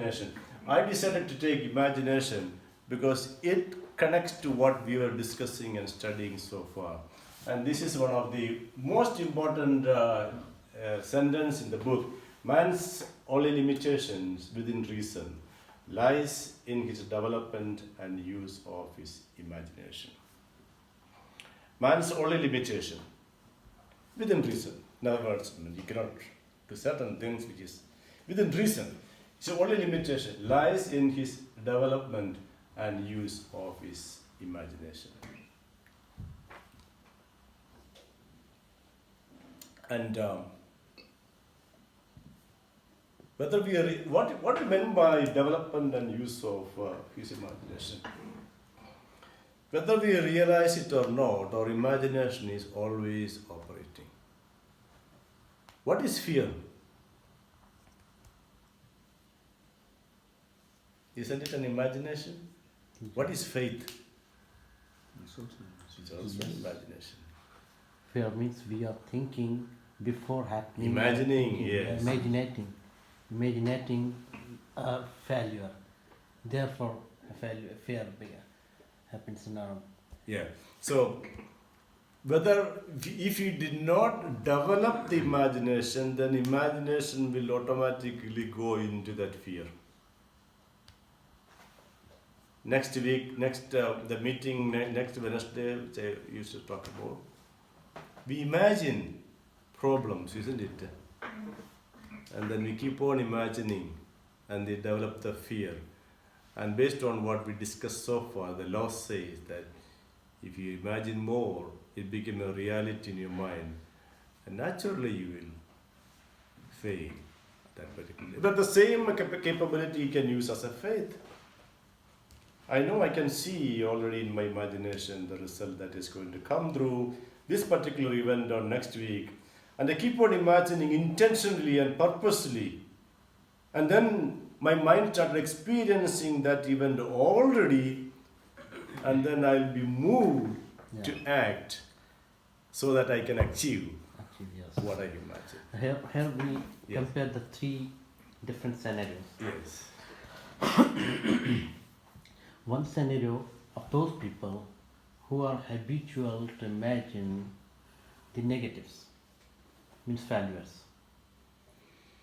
imagination. I decided to take imagination because it connects to what we were discussing and studying so far. And this is one of the most important sentence in the book. Man's only limitations within reason lies in his development and use of his imagination. Man's only limitation within reason. In other words, you cannot do certain things which is within reason. So only limitation lies in his development and use of his imagination. And whether we are, what we meant by development and use of his imagination. Whether we realize it or not, our imagination is always operating. What is fear? Isn't it an imagination? What is faith? It's also an imagination. Fear means we are thinking before happening. Imagining, yes. Imagining a failure. Therefore, fear happens in our. Yeah. So, if you did not develop the imagination, then imagination will automatically go into that fear. Next week, the meeting next Wednesday, which I used to talk about, we imagine problems, isn't it? And then we keep on imagining, and they develop the fear. And based on what we discussed so far, the law says that if you imagine more, it becomes a reality in your mind, and naturally you will fail that particular. But the same capability you can use as a faith. I know I can see already in my imagination the result that is going to come through this particular event or next week. And I keep on imagining intentionally and purposely. And then my mind started experiencing that event already. And then I'll be moved to act so that I can achieve what I imagine. Here we compare the three different scenarios. Yes. One scenario of those people who are habitual to imagine the negatives, means failures.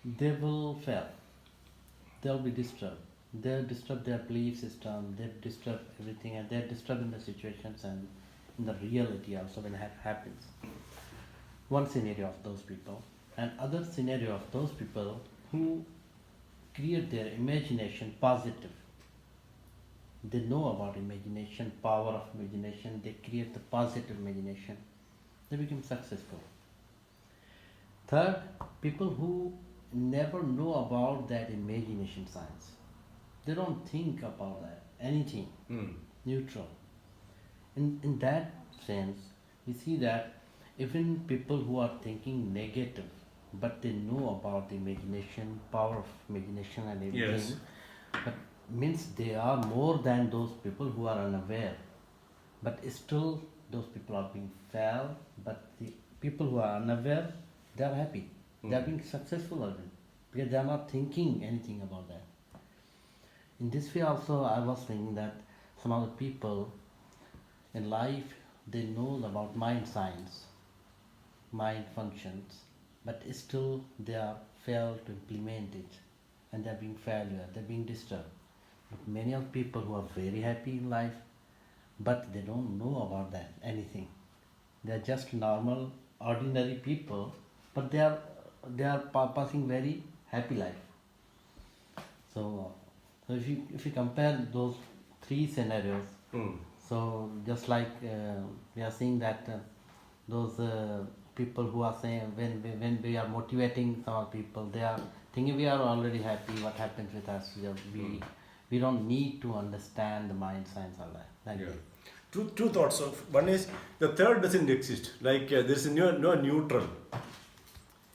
They will fail. They'll be disturbed. They'll disturb their belief system, they'll disturb everything, and they're disturbed in the situations and in the reality also when it happens. One scenario of those people. And other scenario of those people who create their imagination positive. They know about imagination, power of imagination, they create the positive imagination, they become successful. Third, people who never know about that imagination science. They don't think about that, anything, neutral. In that sense, we see that even people who are thinking negative, but they know about the imagination, power of imagination and everything, but means they are more than those people who are unaware, but still those people are being failed, but the people who are unaware, they are happy, they are being successful already, because they are not thinking anything about that. In this way also I was thinking that some of the people in life, they know about mind science, mind functions, but still they are failed to implement it, and they are being failure, they are being disturbed. But many of people who are very happy in life, but they don't know about that anything. They are just normal, ordinary people, but they are passing very happy life. So if you compare those three scenarios, so just like we are seeing that those people who are saying when we are motivating some people, they are thinking we are already happy. What happens with us? We don't need to understand the mind science or that. Two thoughts. Of one is the third doesn't exist. Like there is no neutral.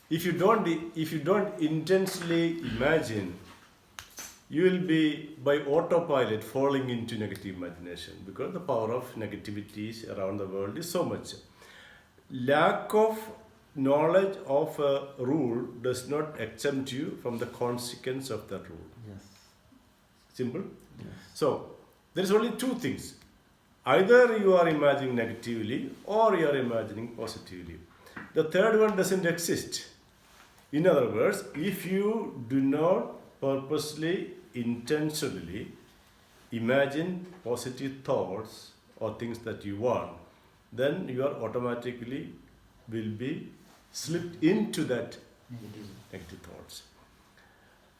If you don't intensely imagine, you will be by autopilot falling into negative imagination, because the power of negativities around the world is so much. Lack of knowledge of a rule does not exempt you from the consequence of that rule. Yes. Simple. Yes. So there is only two things. Either you are imagining negatively or you are imagining positively. The third one doesn't exist. In other words, if you do not purposely, intentionally imagine positive thoughts or things that you want, then you are automatically will be slipped into that negative thoughts.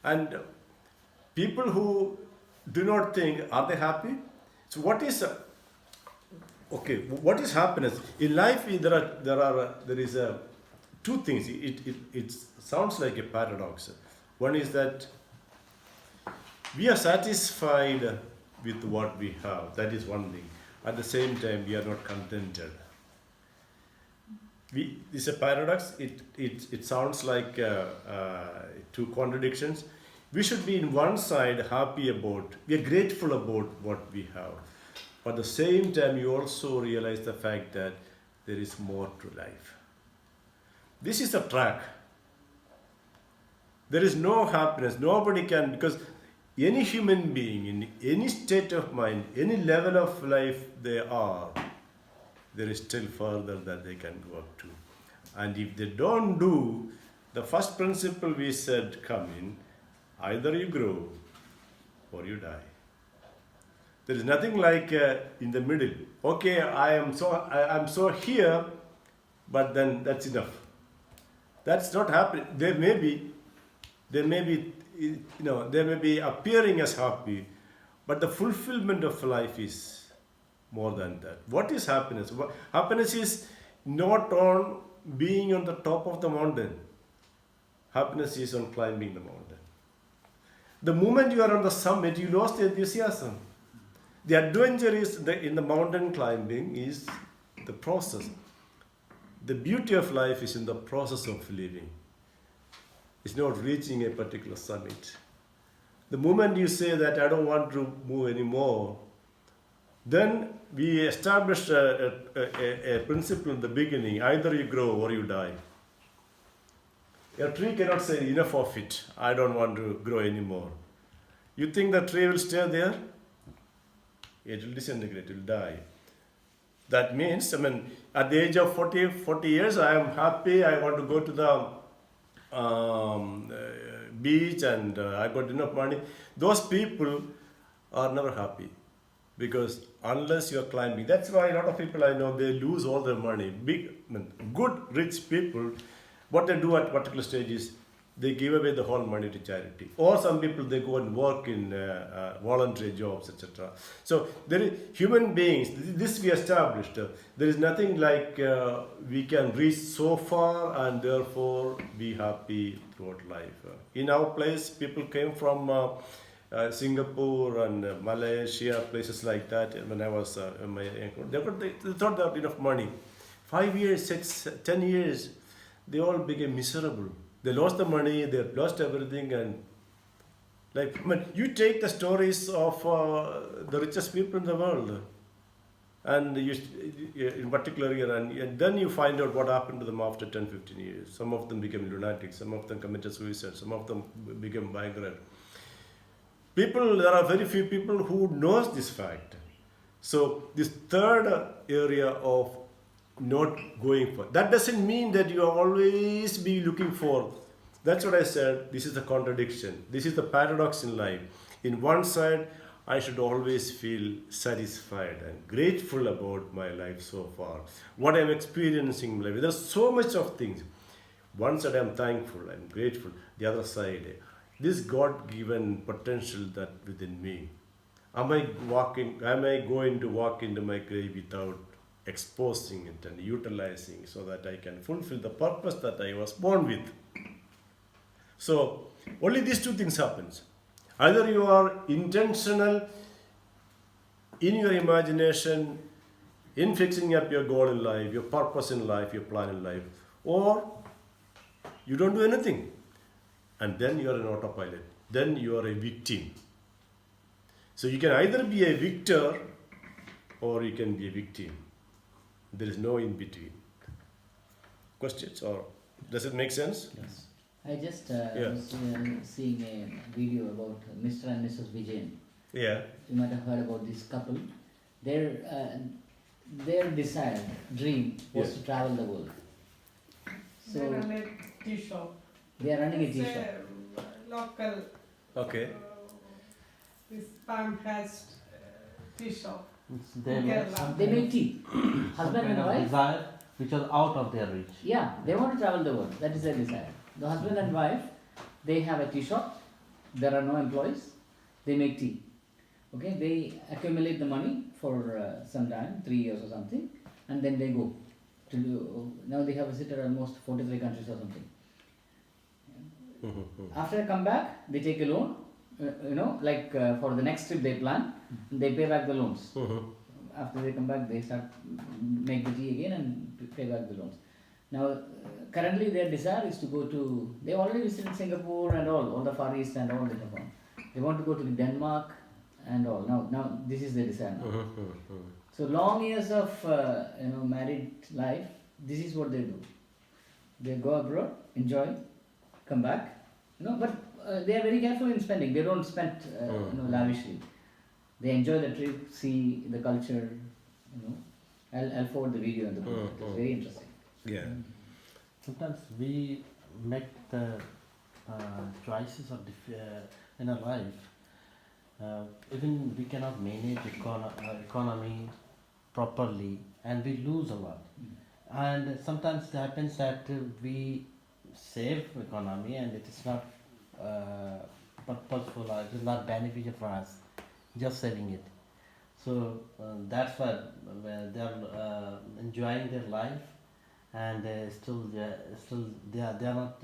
And people who do not think, are they happy? So what is what is happiness in life? There is two things. It sounds like a paradox. One is that we are satisfied with what we have. That is one thing. At the same time, we are not contented. It's a paradox. It sounds like two contradictions. We should be in one side happy about, we are grateful about what we have. But at the same time, you also realize the fact that there is more to life. This is a track. There is no happiness. Nobody can, because any human being in any state of mind, any level of life they are, there is still further that they can go up to. And if they don't do the first principle we said come in, either you grow or you die. There is nothing like in the middle. Okay, I'm so here, but then that's enough. That's not happening. They may be appearing as happy, but the fulfillment of life is more than that. What is happiness? Happiness is not on being on the top of the mountain. Happiness is on climbing the mountain. The moment you are on the summit, you lost the enthusiasm. The adventure is in the mountain climbing is the process. The beauty of life is in the process of living. It's not reaching a particular summit. The moment you say that I don't want to move anymore, then we established a principle in the beginning, either you grow or you die. A tree cannot say enough of it, I don't want to grow anymore. You think the tree will stay there? It will disintegrate, it will die. That means, at the age of 40 years, I am happy, I want to go to the beach and I got enough money. Those people are never happy because unless you are climbing, that's why a lot of people I know, they lose all their money. Good, rich people, what they do at particular stages, they give away the whole money to charity. Or some people, they go and work in voluntary jobs, etc. So there is human beings, this we established. There is nothing like we can reach so far and therefore be happy throughout life. In our place, people came from Singapore and Malaysia, places like that. When I was they thought they had enough money. 5 years, 6, 10 years, they all became miserable. They lost the money, they lost everything, and you take the stories of the richest people in the world, and in particular here, and then you find out what happened to them after 10, 15 years. Some of them became lunatics, some of them committed suicide, some of them became bankrupt. There are very few people who knows this fact. So this third area of not going for, that doesn't mean that you always be looking for. That's what I said. This is the contradiction. This is the paradox in life. In one side, I should always feel satisfied and grateful about my life so far, what I'm experiencing in life. There's so much of things. One side I'm thankful, I'm grateful. The other side, this God-given potential that within me. Am I going to walk into my grave without exposing it and utilizing so that I can fulfill the purpose that I was born with? So only these two things happens. Either you are intentional in your imagination, in fixing up your goal in life, your purpose in life, your plan in life, or you don't do anything. And then you are an autopilot. Then you are a victim. So you can either be a victor or you can be a victim. There is no in between. Questions, or does it make sense? Yes. I just was seeing a video about Mr. and Mrs. Vijayan. Yeah. You might have heard about this couple. Their desire, dream was Yeah. to travel the world. They So run a tea shop. they are running a It's tea shop. local. Okay. This Palmcrest tea shop. It's they Okay, make well, some They kind make of- tea. some Husband kind and of wife. desire which was out of their reach. Yeah, they want to travel the world. That is their desire. The husband and wife, they have a tea shop. There are no employees. They make tea. Okay, they accumulate the money for some time, 3 years or something, and then they go to do. Now they have visited almost 43 countries or something. After they come back, they take a loan. Like for the next trip they plan, they pay back the loans. After they come back, they start make the tea again and pay back the loans. Now, currently their desire is to go to. They already visited Singapore and all the Far East and all they have gone. They want to go to Denmark and all. Now this is their desire now. So long years of married life, this is what they do. They go abroad, enjoy, come back. But they are very careful in spending. They don't spend lavishly. They enjoy the trip, see the culture. I'll forward the video in the book. It's very interesting. Yeah. Sometimes we make the choices of in our life. Even we cannot manage economy properly, and we lose a lot. And sometimes it happens that we save economy, and it is not purposeful or it is not beneficial for us. Just saving it. So that's why they are enjoying their life, and still they are not.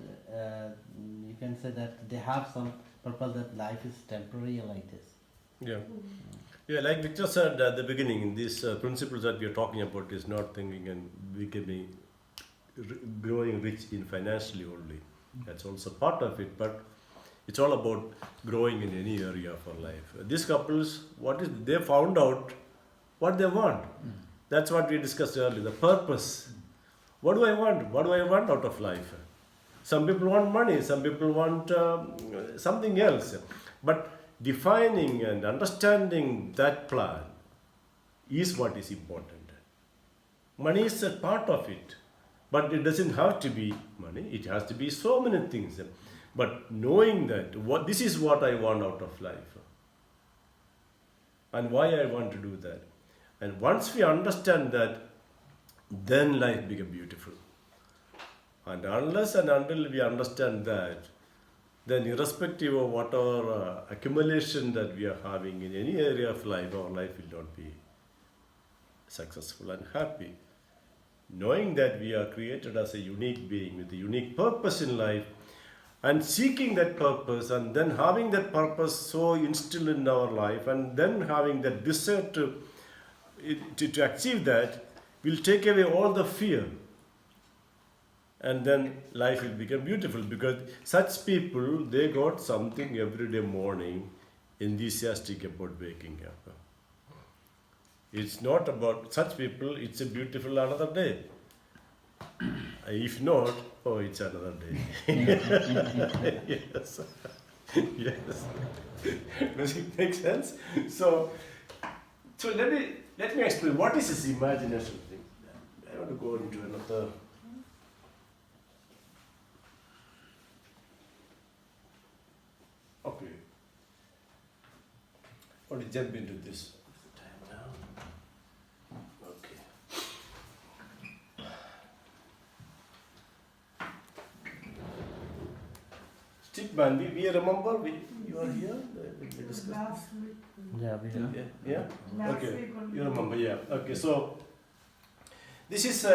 You can say that they have some purpose that life is temporary like this. Yeah. Yeah, like Victor said at the beginning, these principles that we are talking about is not thinking and becoming growing rich in financially only. That's also part of it, but it's all about growing in any area of our life. These couples, they found out what they want. That's what we discussed earlier, the purpose. What do I want? What do I want out of life? Some people want money, some people want something else. But defining and understanding that plan is what is important. Money is a part of it, but it doesn't have to be money. It has to be so many things. But knowing that this is what I want out of life and why I want to do that. And once we understand that, then life becomes beautiful. And unless and until we understand that, then irrespective of whatever accumulation that we are having in any area of life, our life will not be successful and happy. Knowing that we are created as a unique being with a unique purpose in life, and seeking that purpose, and then having that purpose so instilled in our life, and then having that desire to achieve that, will take away all the fear. And then life will become beautiful, because such people, they got something every day morning enthusiastic about waking up. It's not about such people, it's a beautiful another day. If not, oh, it's another day. Yes. Yes. Does it make sense? So let me explain what is this imagination thing. I want to go into another. Okay. I want to jump into this. Time now. Okay. Stickman, we remember you are here. We discussed Last week. Yeah, we have. this. Yeah. Last Okay. week only. You remember? Yeah. Okay. So this is